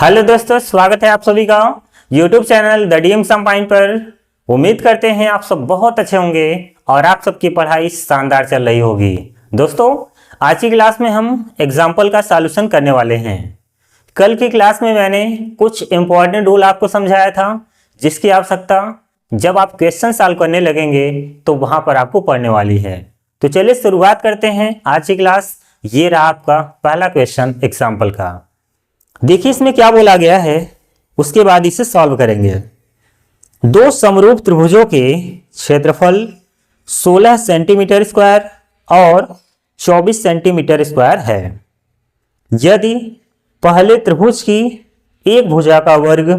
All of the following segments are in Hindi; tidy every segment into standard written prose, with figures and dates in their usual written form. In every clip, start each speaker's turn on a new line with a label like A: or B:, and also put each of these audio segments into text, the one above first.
A: हेलो दोस्तों, स्वागत है आप सभी का YouTube channel the DM some point पर। उम्मीद करते हैं आप सब बहुत अच्छे होंगे और आप सबकी पढ़ाई शानदार चल रही होगी। दोस्तों, आज की क्लास में हम एग्जाम्पल का सॉल्यूशन करने वाले हैं। कल की क्लास में मैंने कुछ इंपॉर्टेंट रूल आपको समझाया था, जिसकी आवश्यकता जब आप क्वेश्चन सॉल्व करने लगेंगे तो वहां पर आपको पढ़ने वाली है। तो चलिए शुरुआत करते हैं आज की क्लास। ये रहा आपका पहला क्वेश्चन एग्जाम्पल का। देखिए इसमें क्या बोला गया है, उसके बाद इसे सॉल्व करेंगे। दो समरूप त्रिभुजों के क्षेत्रफल 16 सेंटीमीटर स्क्वायर और 24 सेंटीमीटर स्क्वायर है। यदि पहले त्रिभुज की एक भुजा का वर्ग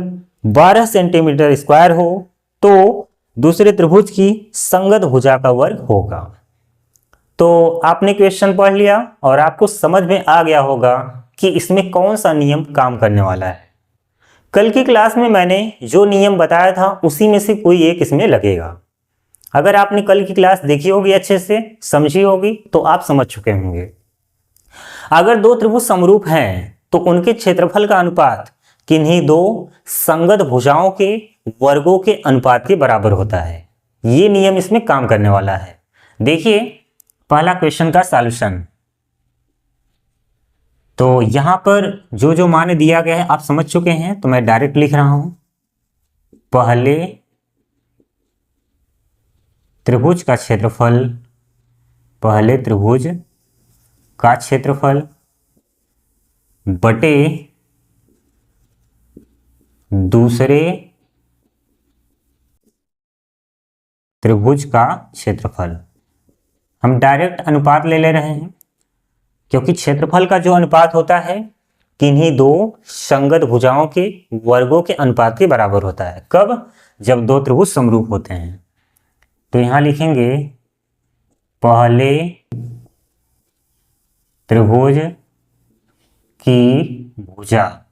A: 12 सेंटीमीटर स्क्वायर हो तो दूसरे त्रिभुज की संगत भुजा का वर्ग होगा। तो आपने क्वेश्चन पढ़ लिया और आपको समझ में आ गया होगा कि इसमें कौन सा नियम काम करने वाला है। कल की क्लास में मैंने जो नियम बताया था उसी में से कोई एक इसमें लगेगा। अगर आपने कल की क्लास देखी होगी, अच्छे से समझी होगी, तो आप समझ चुके होंगे। अगर दो त्रिभुज समरूप हैं तो उनके क्षेत्रफल का अनुपात किन्हीं दो संगत भुजाओं के वर्गों के अनुपात के बराबर होता है। ये नियम इसमें काम करने वाला है। देखिए पहला क्वेश्चन का सॉल्यूशन। तो यहां पर जो जो मान दिया गया है आप समझ चुके हैं, तो मैं डायरेक्ट लिख रहा हूं। पहले त्रिभुज का क्षेत्रफल, पहले त्रिभुज का क्षेत्रफल बटे दूसरे त्रिभुज का क्षेत्रफल। हम डायरेक्ट अनुपात ले रहे हैं क्योंकि क्षेत्रफल का जो अनुपात होता है किन्हीं दो संगत भुजाओं के वर्गों के अनुपात के बराबर होता है। कब? जब दो त्रिभुज समरूप होते हैं। तो यहां लिखेंगे पहले त्रिभुज की भुजा,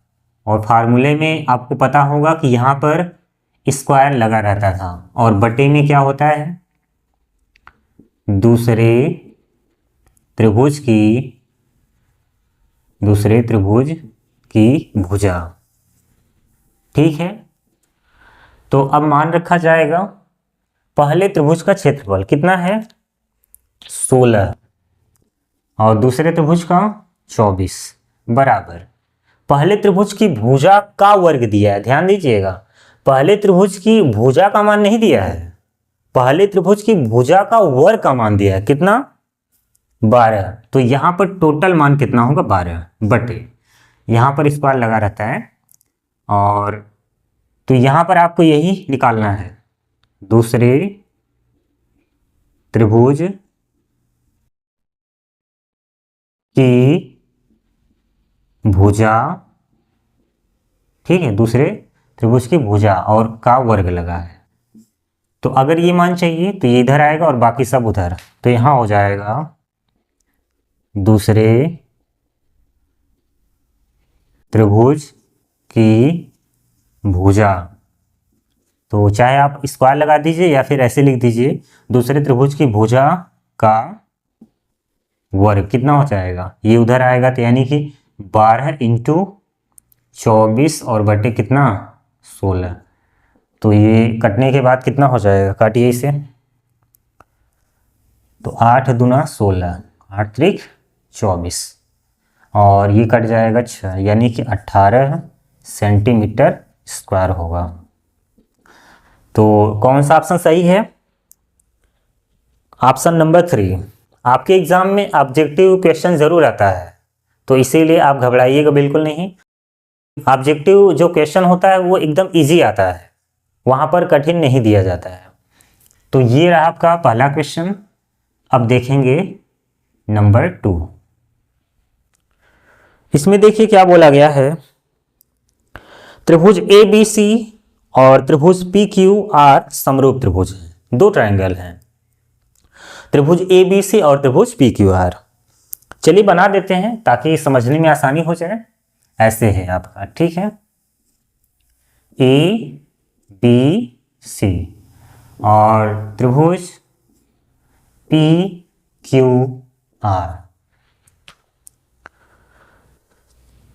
A: और फार्मूले में आपको पता होगा कि यहां पर स्क्वायर लगा रहता था और बटे में क्या होता है, दूसरे त्रिभुज की भुजा। ठीक है, तो अब मान रखा जाएगा पहले त्रिभुज का क्षेत्रफल कितना है 16 और दूसरे त्रिभुज का 24 बराबर पहले त्रिभुज की भुजा का वर्ग दिया है। ध्यान दीजिएगा, पहले त्रिभुज की भुजा का मान नहीं दिया है, पहले त्रिभुज की भुजा का वर्ग का मान दिया है। कितना? 12। तो यहां पर टोटल मान कितना होगा 12 बटे, यहां पर स्क्वायर लगा रहता है, और तो यहां पर आपको यही निकालना है, दूसरे त्रिभुज की भुजा। ठीक है, दूसरे त्रिभुज की भुजा और का वर्ग लगा है। तो अगर ये मान चाहिए तो ये इधर आएगा और बाकी सब उधर, तो यहां हो जाएगा दूसरे त्रिभुज की भुजा। तो चाहे आप स्क्वायर लगा दीजिए या फिर ऐसे लिख दीजिए, दूसरे त्रिभुज की भुजा का वर्ग कितना हो जाएगा, ये उधर आएगा, तो यानी कि 12 इंटू 24 और बटे कितना 16। तो ये कटने के बाद कितना हो जाएगा, काटिए इसे, तो 8 दूना 16, 8 त्रिक 24 और ये कट जाएगा 6, यानी कि 18 सेंटीमीटर स्क्वायर होगा। तो कौन सा ऑप्शन सही है? Option number 3। आपके एग्जाम में ऑब्जेक्टिव क्वेश्चन जरूर आता है, तो इसीलिए आप घबराइएगा बिल्कुल नहीं। ऑब्जेक्टिव जो क्वेश्चन होता है वो एकदम इजी आता है, वहां पर कठिन नहीं दिया जाता है। तो ये रहा आपका पहला क्वेश्चन। अब देखेंगे नंबर 2। इसमें देखिए क्या बोला गया है, त्रिभुज ABC और त्रिभुज PQR समरूप त्रिभुज हैं, दो ट्रायंगल हैं, त्रिभुज ABC और त्रिभुज PQR। चलिए बना देते हैं ताकि समझने में आसानी हो जाए। ऐसे है आपका, ठीक है, ABC और त्रिभुज PQR।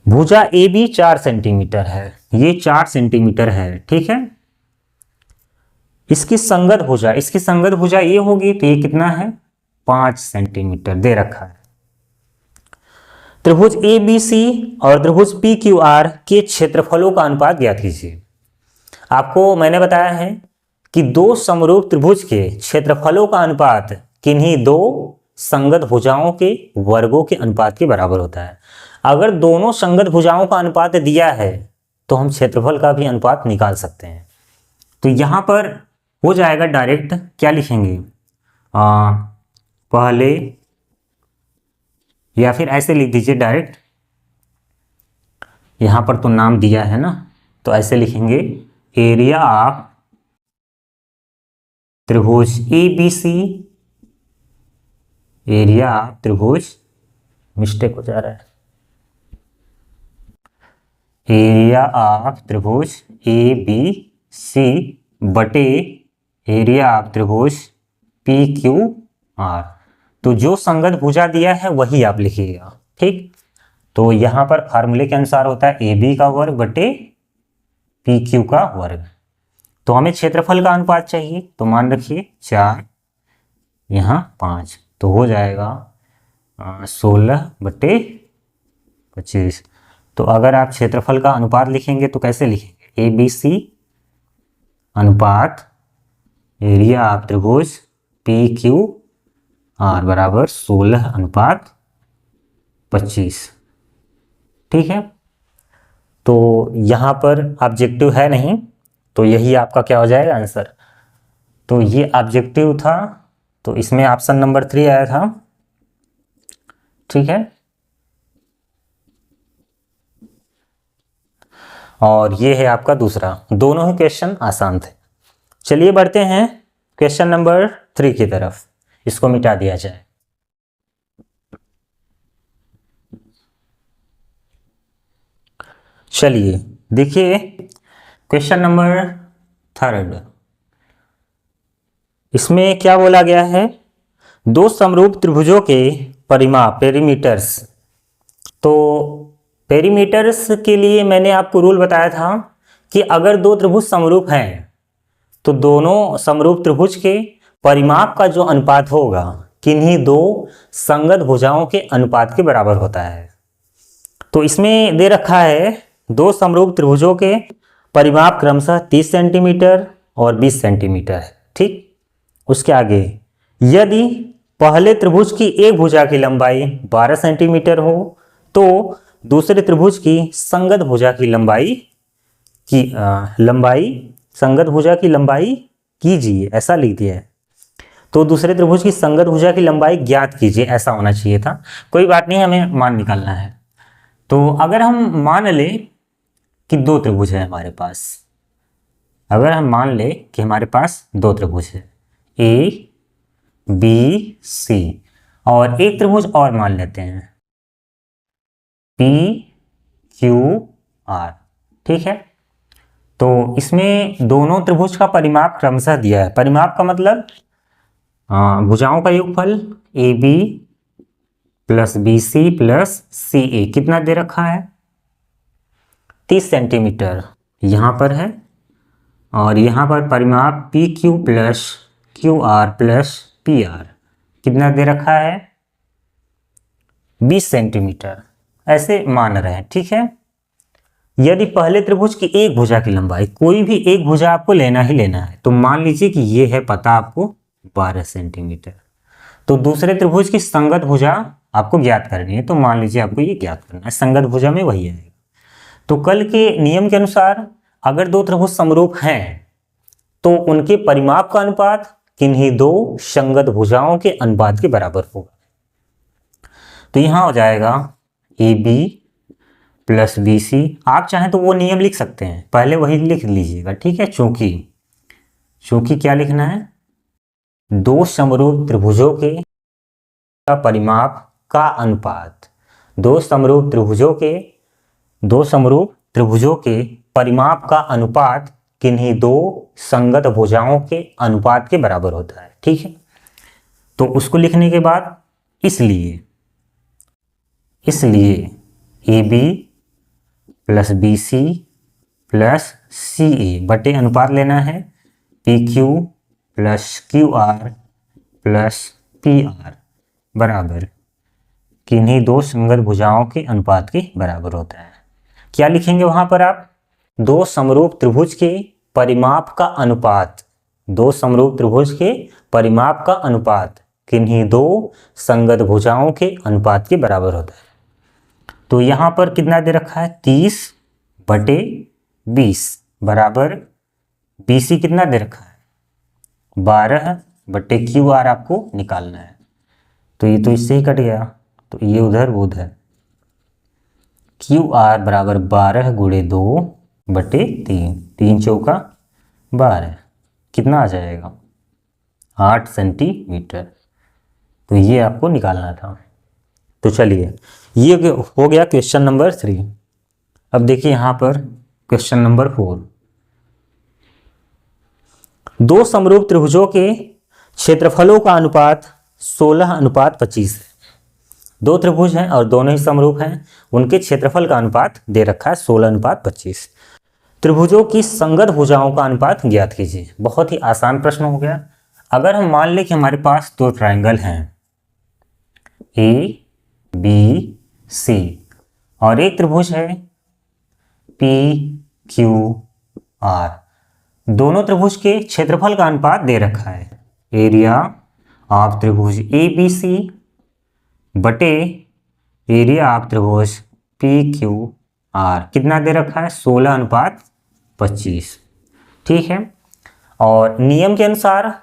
A: भुजा ए बी 4 सेंटीमीटर है, ये 4 सेंटीमीटर है, ठीक है। इसकी संगत भुजा ये होगी तो ये कितना है 5 सेंटीमीटर दे रखा है। त्रिभुज ए बी सी और त्रिभुज पी क्यू आर के क्षेत्रफलों का अनुपात ज्ञात कीजिए। आपको मैंने बताया है कि दो समरूप त्रिभुज के क्षेत्रफलों का अनुपात किन्हीं दो संगत भुजाओं के वर्गों के अनुपात के बराबर होता है। अगर दोनों संगत भुजाओं का अनुपात दिया है तो हम क्षेत्रफल का भी अनुपात निकाल सकते हैं। तो यहाँ पर हो जाएगा डायरेक्ट, क्या लिखेंगे पहले, या फिर ऐसे लिख दीजिए डायरेक्ट, यहाँ पर तो नाम दिया है ना, तो ऐसे लिखेंगे एरिया ऑफ त्रिभुज A B C, area of त्रिभुज, मिस्टेक हो जा रहा है, एरिया ऑफ त्रिभुज ए बी सी बटे एरिया ऑफ त्रिभुज पी क्यू आर। तो जो संगत भुजा दिया है वही आप लिखिएगा, ठीक। तो यहाँ पर फार्मूले के अनुसार होता है ए बी का वर्ग बटे पी क्यू का वर्ग। तो हमें क्षेत्रफल का अनुपात चाहिए, तो मान रखिए 4 यहाँ 5, तो हो जाएगा 16 बटे 25। तो अगर आप क्षेत्रफल का अनुपात लिखेंगे तो कैसे लिखेंगे, ए बी सी अनुपात एरिया ऑफ त्रिभुज पी क्यू आर बराबर 16 अनुपात 25, ठीक है। तो यहाँ पर ऑब्जेक्टिव है नहीं, तो यही आपका क्या हो जाएगा आंसर। तो ये ऑब्जेक्टिव था, तो इसमें ऑप्शन नंबर 3 आया था, ठीक है। और ये है आपका दूसरा, दोनों ही क्वेश्चन आसान थे। चलिए बढ़ते हैं क्वेश्चन नंबर 3 की तरफ, इसको मिटा दिया जाए। चलिए देखिए क्वेश्चन नंबर 3, इसमें क्या बोला गया है, दो समरूप त्रिभुजों के परिमाप पेरीमीटर्स। तो पेरीमीटर्स के लिए मैंने आपको रूल बताया था कि अगर दो त्रिभुज समरूप हैं तो दोनों समरूप त्रिभुज के परिमाप का जो अनुपात होगा किन्हीं दो संगत भुजाओं के अनुपात के बराबर होता है। तो इसमें दे रखा है दो समरूप त्रिभुजों के परिमाप क्रमशः 30 सेंटीमीटर और 20 सेंटीमीटर है, ठीक। उसके आगे यदि पहले त्रिभुज की एक भुजा की लंबाई 12 सेंटीमीटर हो तो दूसरे त्रिभुज की संगत भुजा की लंबाई कीजिए, ऐसा लिख दिया है। तो दूसरे त्रिभुज की संगत भुजा की लंबाई ज्ञात कीजिए, ऐसा होना चाहिए था। कोई बात नहीं, हमें मान निकालना है। तो अगर हम मान लें कि दो त्रिभुज है हमारे पास, अगर हम मान लें कि हमारे पास दो त्रिभुज है ए बी सी, और एक त्रिभुज और मान लेते हैं पी क्यू आर, ठीक है। तो इसमें दोनों त्रिभुज का परिमाप क्रमशः दिया है। परिमाप का मतलब भुजाओं का योगफल A B plus B C plus C A कितना दे रखा है 30 सेंटीमीटर यहाँ पर है, और यहाँ पर परिमाप P Q plus Q R plus P are कितना दे रखा है 20 सेंटीमीटर, ऐसे मान रहे हैं, ठीक है। यदि पहले त्रिभुज की एक भुजा की लंबाई, कोई भी एक भुजा आपको लेना ही लेना है, तो मान लीजिए कि ये है पता आपको 12 सेंटीमीटर, तो दूसरे त्रिभुज की संगत भुजा आपको ज्ञात करनी है, तो मान लीजिए आपको ये ज्ञात करना है, संगत भुजा में वही आएगा। तो कल के नियम के अनुसार अगर दो त्रिभुज समरूप हैं तो उनके परिमाप का अनुपात किन्हीं दो संगत भुजाओं के अनुपात के बराबर होगा। तो यहां हो जाएगा A B plus B C, आप चाहें तो वो नियम लिख सकते हैं, पहले वही लिख लीजिएगा, ठीक है। चूंकि क्या लिखना है, दो समरूप त्रिभुजों के परिमाप का अनुपात, दो समरूप त्रिभुजों के परिमाप का अनुपात किन्हीं दो संगत भुजाओं के अनुपात के बराबर होता है, ठीक है। तो उसको लिखने के बाद इसलिए A B plus B C plus C A बटे अनुपात लेना है P Q plus Q R plus P R बराबर किन्हीं दो संगत भुजाओं के अनुपात के बराबर होता है। क्या लिखेंगे वहां पर आप? दो समरूप त्रिभुज के परिमाप का अनुपात, दो समरूप त्रिभुज के परिमाप का अनुपात किन्हीं दो संगत भुजाओं के अनुपात के बराबर होता है। तो यहां पर कितना दे रखा है? 30 बटे 20 बराबर BC कितना दे रखा है? 12 बटे क्यू आर आपको निकालना है। तो ये तो इससे ही कट गया, तो ये उधर वो उधर। क्यू आर बराबर 12 गुणे 2 बटे 3, 3 चौका 12, कितना आ जाएगा? 8 सेंटीमीटर। तो ये आपको निकालना था। तो चलिए, ये हो गया क्वेश्चन नंबर 3। अब देखिए यहाँ पर क्वेश्चन नंबर 4। दो समरूप त्रिभुजों के क्षेत्रफलों का अनुपात 16:25 है। दो त्रिभुज हैं और दोनों ही समरूप हैं, उनके क्षेत्रफल का अनुपात दे रखा है 16:25। त्रिभुजों की संगत भुजाओं का अनुपात ज्ञात कीजिए। बहुत ही आसान प्रश्न हो गया। अगर हम मान लें कि हमारे पास दो ट्रायंगल हैं ए बी सी और एक त्रिभुज है पी क्यू आर, दोनों त्रिभुज के क्षेत्रफल का अनुपात दे रखा है एरिया ऑफ त्रिभुज ए बी सी बटे एरिया ऑफ त्रिभुज पी क्यू आर, कितना दे रखा है? 16:25। ठीक है। और नियम के अनुसार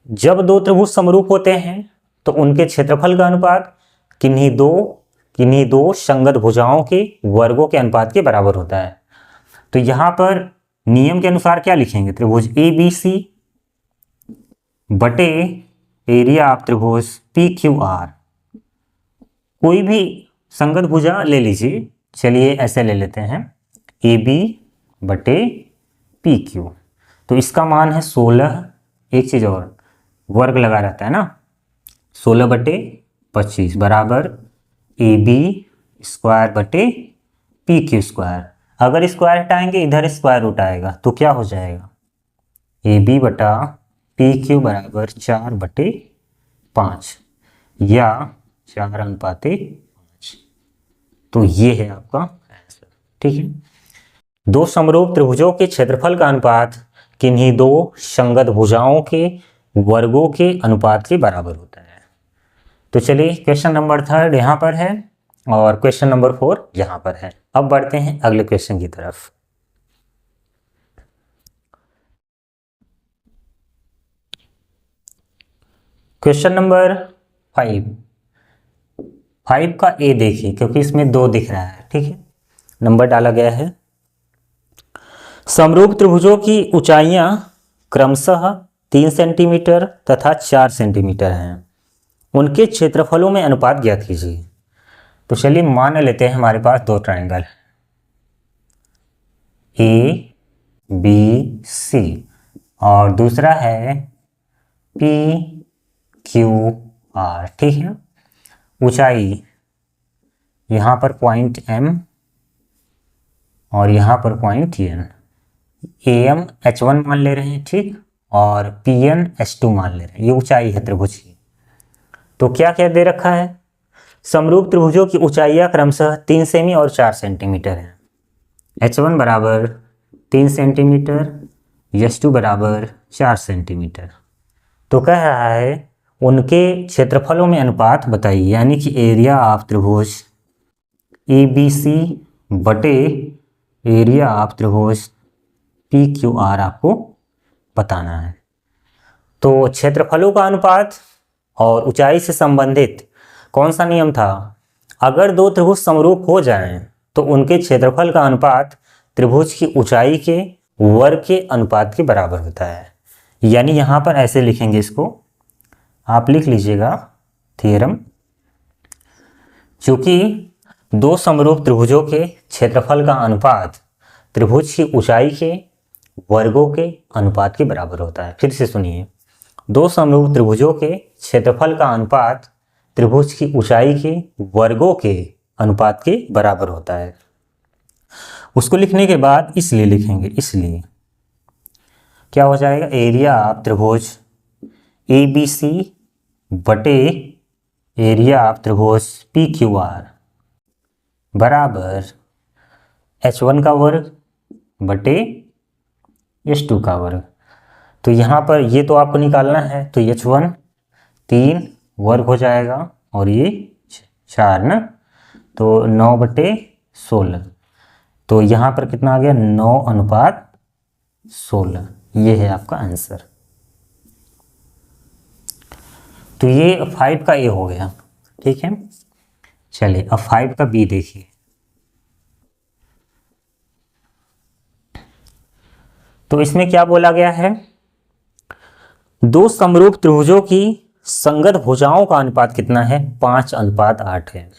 A: जब दो त्रिभुज समरूप होते हैं तो उनके क्षेत्रफल का अनुपात किन्हीं दो संगत भुजाओं के वर्गों के अनुपात के बराबर होता है। तो यहां पर नियम के अनुसार क्या लिखेंगे? त्रिभुज ए बी सी बटे एरिया ऑफ त्रिभुज पी क्यू आर। कोई भी संगत भुजा ले लीजिए। चलिए ऐसे ले लेते हैं ए बी बटे पी क्यू। तो इसका मान है 16, एक चीज़ और वर्ग लगा रहता है ना, 16/25 बराबर ए बी स्क्वायर बटे पी क्यू स्क्वायर। अगर स्क्वायर हटाएंगे इधर स्क्वायर रूट आएगा तो क्या हो जाएगा? ए बी बटा पी क्यू बराबर 4/5 या 4:5। तो ये है आपका आंसर। ठीक है। दो समरूप त्रिभुजों के क्षेत्रफल का अनुपात किन्हीं दो संगत भुजाओं के वर्गों के अनुपात के बराबर होता है। तो चलिए क्वेश्चन नंबर 3 यहाँ पर है और क्वेश्चन नंबर 4 यहाँ पर है। अब बढ़ते हैं अगले क्वेश्चन की तरफ। क्वेश्चन नंबर 5 का ए देखिए, क्योंकि इसमें 2 दिख रहा है। ठीक है, नंबर डाला गया है। समरूप त्रिभुजों की ऊंचाइयां क्रमशः 3 सेंटीमीटर तथा 4 सेंटीमीटर हैं। उनके क्षेत्रफलों में अनुपात ज्ञात कीजिए। तो चलिए मान लेते हैं हमारे पास दो ट्रायंगल ए बी सी और दूसरा है पी क्यू आर। ठीक है। ऊंचाई यहाँ पर पॉइंट M और यहाँ पर पॉइंट N। AM H1 मान ले रहे हैं, ठीक, और PN H2 मान ले रहे हैं। ये ऊंचाई है त्रिभुज की। तो क्या क्या दे रखा है? समरूप त्रिभुजों की ऊंचाइयाँ क्रमशः 3 सेमी और 4 सेंटीमीटर है। H1 बराबर 3 सेंटीमीटर, H2 बराबर 4 सेंटीमीटर। तो कह रहा है उनके क्षेत्रफलों में अनुपात बताइए, यानी कि एरिया ऑफ त्रिभुज ABC बटे एरिया ऑफ त्रिभुज PQR आपको बताना है। तो क्षेत्रफलों का अनुपात और ऊंचाई से संबंधित कौन सा नियम था? अगर दो त्रिभुज समरूप हो जाएं तो उनके क्षेत्रफल का अनुपात त्रिभुज की ऊंचाई के वर्ग के अनुपात के बराबर होता है। यानी यहाँ पर ऐसे लिखेंगे, इसको आप लिख लीजिएगा थ्योरम। चूंकि दो समरूप त्रिभुजों के क्षेत्रफल का अनुपात त्रिभुज की ऊंचाई के वर्गों के अनुपात के बराबर होता है। फिर से सुनिए, दो समरूप त्रिभुजों के क्षेत्रफल का अनुपात त्रिभुज की ऊंचाई के वर्गों के अनुपात के बराबर होता है। उसको लिखने के बाद इसलिए लिखेंगे, इसलिए क्या हो जाएगा, एरिया ऑफ त्रिभुज ए बी सी बटे एरिया ऑफ त्रिभुज पी क्यू आर बराबर H1 का वर्ग बटे H2 का वर्ग। तो यहाँ पर ये तो आपको निकालना है, तो H1 3 वर्ग हो जाएगा और ये 4 ना, तो 9 बटे 16। तो यहाँ पर कितना आ गया, 9:16। ये है आपका आंसर। तो ये 5 का ए हो गया, ठीक है। चलिए अब 5 का बी देखिए। तो इसमें क्या बोला गया है, दो समरूप त्रिभुजों की संगत भुजाओं का अनुपात कितना है, 5:8 है।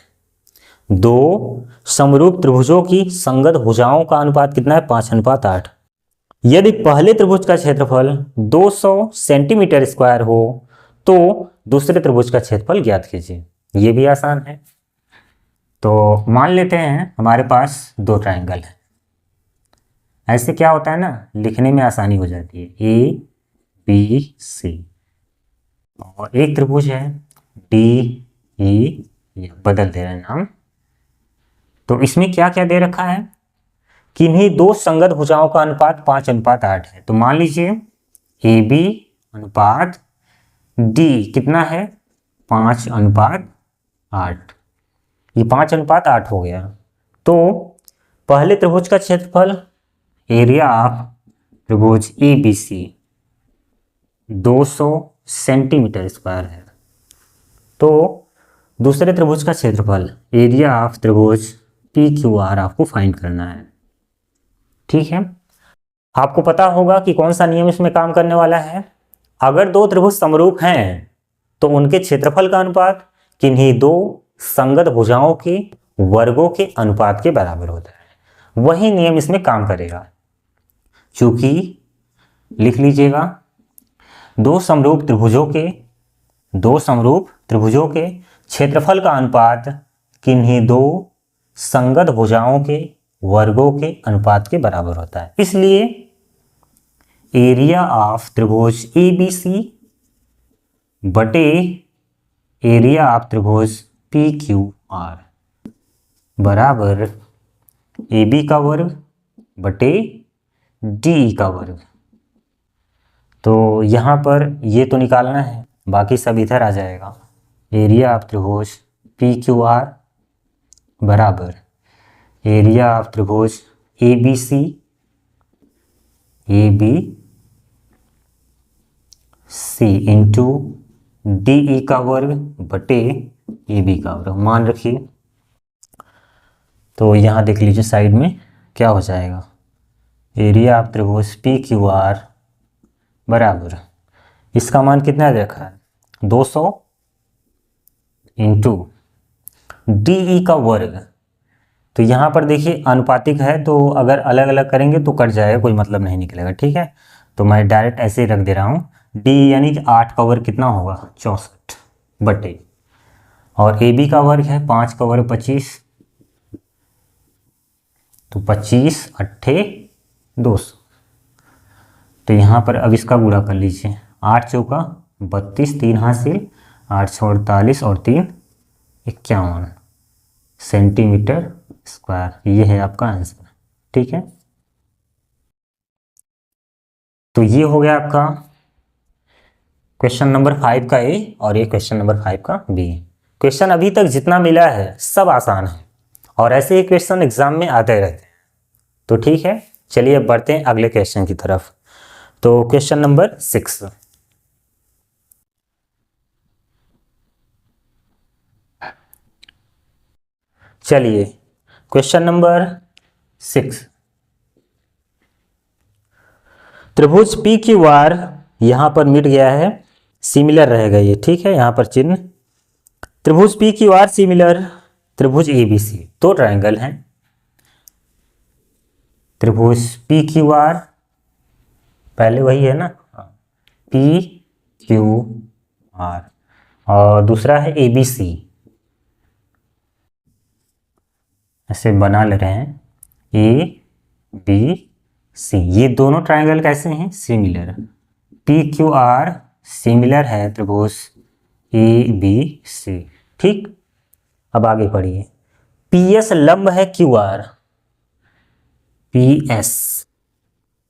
A: दो समरूप त्रिभुजों की संगत भुजाओं का अनुपात कितना है, 5:8। यदि पहले त्रिभुज का क्षेत्रफल 200 सेंटीमीटर स्क्वायर हो तो दूसरे त्रिभुज का क्षेत्रफल ज्ञात कीजिए। ये भी आसान है। तो मान लेते हैं हमारे पास दो ट्रायंगल है। ऐसे क्या होता है ना, लिखने में आसानी हो जाती है, ए बी सी, और एक त्रिभुज है डी ई, बदल दे रहे हैं नाम। तो इसमें क्या क्या दे रखा है, किन्हीं दो संगत भुजाओं का अनुपात 5:8 है। तो मान लीजिए ए बी अनुपात डी कितना है, 5:8। ये 5:8 हो गया। तो पहले त्रिभुज का क्षेत्रफल, एरिया ऑफ त्रिभुज A B C 200 centimetre square है। तो दूसरे त्रिभुज का क्षेत्रफल, एरिया ऑफ त्रिभुज पी क्यू आर आपको फाइंड करना है, ठीक है। आपको पता होगा कि कौन सा नियम इसमें काम करने वाला है। अगर दो त्रिभुज समरूप हैं तो उनके क्षेत्रफल का अनुपात किन्हीं दो संगत भुजाओं के वर्गों के अनुपात के बराबर होता है। वही नियम इसमें काम करेगा। चूंकि लिख लीजिएगा, दो समरूप त्रिभुजों के क्षेत्रफल का अनुपात किन्हीं दो संगत भुजाओं के वर्गों के अनुपात के बराबर होता है। इसलिए एरिया ऑफ त्रिभुज ए बी सी बटे एरिया ऑफ त्रिभुज पी क्यू आर बराबर ए बी का वर्ग बटे डी का वर्ग। तो यहाँ पर ये तो निकालना है, बाकी सब इधर आ जाएगा। एरिया ऑफ त्रिभुज पी क्यू आर बराबर एरिया ऑफ त्रिभुज A B C into D E का वर्ग बटे ए बी का वर्ग मान रखिए। तो यहाँ देख लीजिए साइड में क्या हो जाएगा, एरिया ऑफ त्रिभुज पी क्यू आर बराबर, इसका मान कितना दे रखा है, 200 इंटू डी ई का वर्ग। तो यहाँ पर देखिए अनुपातिक है, तो अगर अलग अलग करेंगे तो कट जाएगा, कोई मतलब नहीं निकलेगा, ठीक है। तो मैं डायरेक्ट ऐसे ही रख दे रहा हूँ, डी यानी कि 8 का वर्ग कितना होगा, 64 बटे, और ए बी का वर्ग है 5 का वर्ग 25, तो 25 8 200। तो यहाँ पर अब इसका गुणा कर लीजिए, 8 चौका 32, 3 हासिल, 8 48 और 3 51 सेंटीमीटर स्क्वायर। ये है आपका आंसर, ठीक है। तो ये हो गया आपका क्वेश्चन नंबर 5 का ए और ये क्वेश्चन नंबर 5 का बी। क्वेश्चन अभी तक जितना मिला है सब आसान है और ऐसे ही क्वेश्चन एग्जाम में आते रहते हैं। तो ठीक है, चलिए अब बढ़ते हैं अगले क्वेश्चन की तरफ। तो क्वेश्चन नंबर 6, चलिए क्वेश्चन नंबर 6, त्रिभुज पी क्यू आर यहां पर मिट गया है, सिमिलर रहेगा ये, ठीक है। यहां पर चिन्ह, त्रिभुज पी क्यू आर सिमिलर त्रिभुज ए बी सी, दो ट्रायंगल हैं। त्रिभुज पी क्यू आर, पहले वही है ना, पी क्यू आर, और दूसरा है ए बी सी। ऐसे बना ले रहे हैं, ए ABC। ये दोनों ट्राइंगल कैसे हैं? सिमिलर। PQR सिमिलर है त्रिभुज ABC। ठीक, अब आगे पढ़िए। PS लंब है QR, PS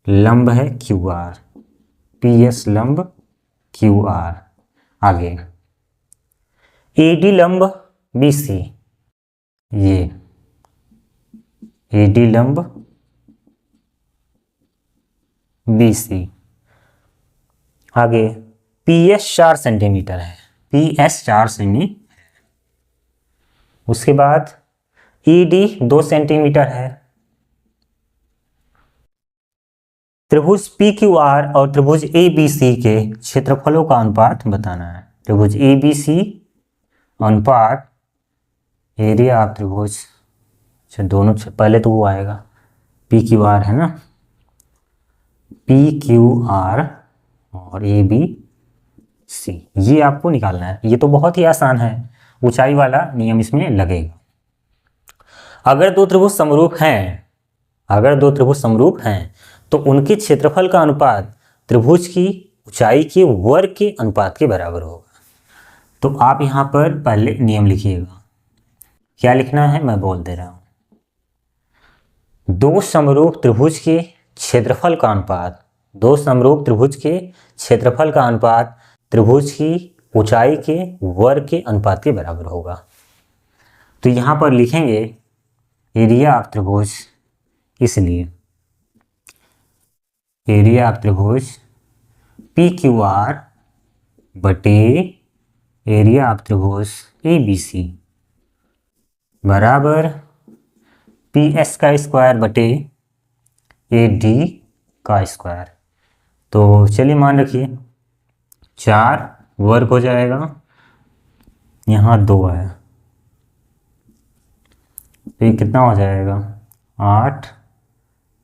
A: लंब है QR, PS लंब QR। आगे AD लंब BC, ये AD लंब BC। आगे PS 4 सेंटीमीटर है, PS 4 सेंटीमीटर। उसके बाद ED 2 सेंटीमीटर है। त्रिभुज PQR और त्रिभुज ABC के क्षेत्रफलों का अनुपात बताना है। त्रिभुज ABC अनुपात एरिया ऑफ त्रिभुज, अच्छा दोनों पहले तो वो आएगा PQR है ना, PQR और ABC, ये आपको निकालना है। ये तो बहुत ही आसान है, ऊंचाई वाला नियम इसमें लगेगा। अगर दो त्रिभुज समरूप हैं, अगर दो त्रिभुज समरूप हैं तो उनके क्षेत्रफल का अनुपात त्रिभुज की ऊंचाई के वर्ग के अनुपात के बराबर होगा। तो आप यहाँ पर पहले नियम लिखिएगा। क्या लिखना है मैं बोल दे रहा हूँ। दो समरूप त्रिभुज के क्षेत्रफल का अनुपात, दो समरूप त्रिभुज के क्षेत्रफल का अनुपात त्रिभुज की ऊंचाई के वर्ग के अनुपात के बराबर होगा। तो यहाँ पर लिखेंगे एरिया ऑफ त्रिभुज, इसलिए एरिया ऑफ त्रिभुज PQR बटे एरिया ऑफ त्रिभुज ABC बराबर PS का स्क्वायर बटे AD का स्क्वायर। तो चलिए मान रखिए 4 वर्ग हो जाएगा, यहाँ 2 है, तो ये कितना हो जाएगा 8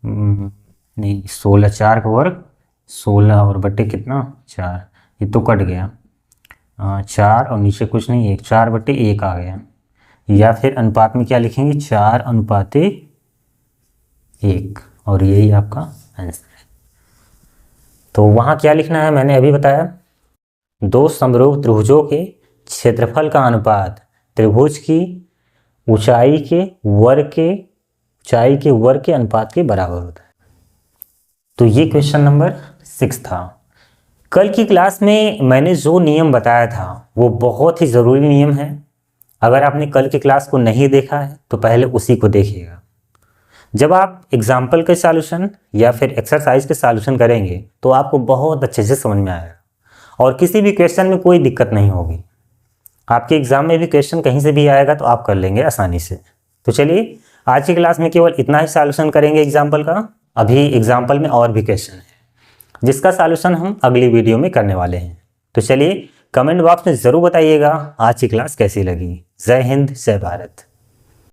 A: नहीं 16, 4 का वर्ग 16 और बटे कितना 4, ये तो कट गया 4 और नीचे कुछ नहीं, 1 4 बटे 1 आ गया। या फिर अनुपात में क्या लिखेंगे 4 अनुपाते 1, और यही आपका आंसर है। तो वहाँ क्या लिखना है मैंने अभी बताया, दो समरूप त्रिभुजों के क्षेत्रफल का अनुपात त्रिभुज की ऊंचाई के वर्ग के अनुपात के बराबर होता है। तो ये क्वेश्चन नंबर 6 था। कल की क्लास में मैंने जो नियम बताया था वो बहुत ही ज़रूरी नियम है। अगर आपने कल की क्लास को नहीं देखा है तो पहले उसी को देखिएगा। जब आप एग्जाम्पल के सॉल्यूशन या फिर एक्सरसाइज के सॉल्यूशन करेंगे तो आपको बहुत अच्छे से समझ में आएगा और किसी भी क्वेश्चन में कोई दिक्कत नहीं होगी। आपके एग्जाम में भी क्वेश्चन कहीं से भी आएगा तो आप कर लेंगे आसानी से। तो चलिए आज की क्लास में केवल इतना ही सॉल्यूशन करेंगे एग्जाम्पल का। अभी एग्जाम्पल में और भी क्वेश्चन है जिसका सॉल्यूशन हम अगली वीडियो में करने वाले हैं। तो चलिए कमेंट बॉक्स में ज़रूर बताइएगा आज की क्लास कैसी लगी। जय हिंद, जय भारत।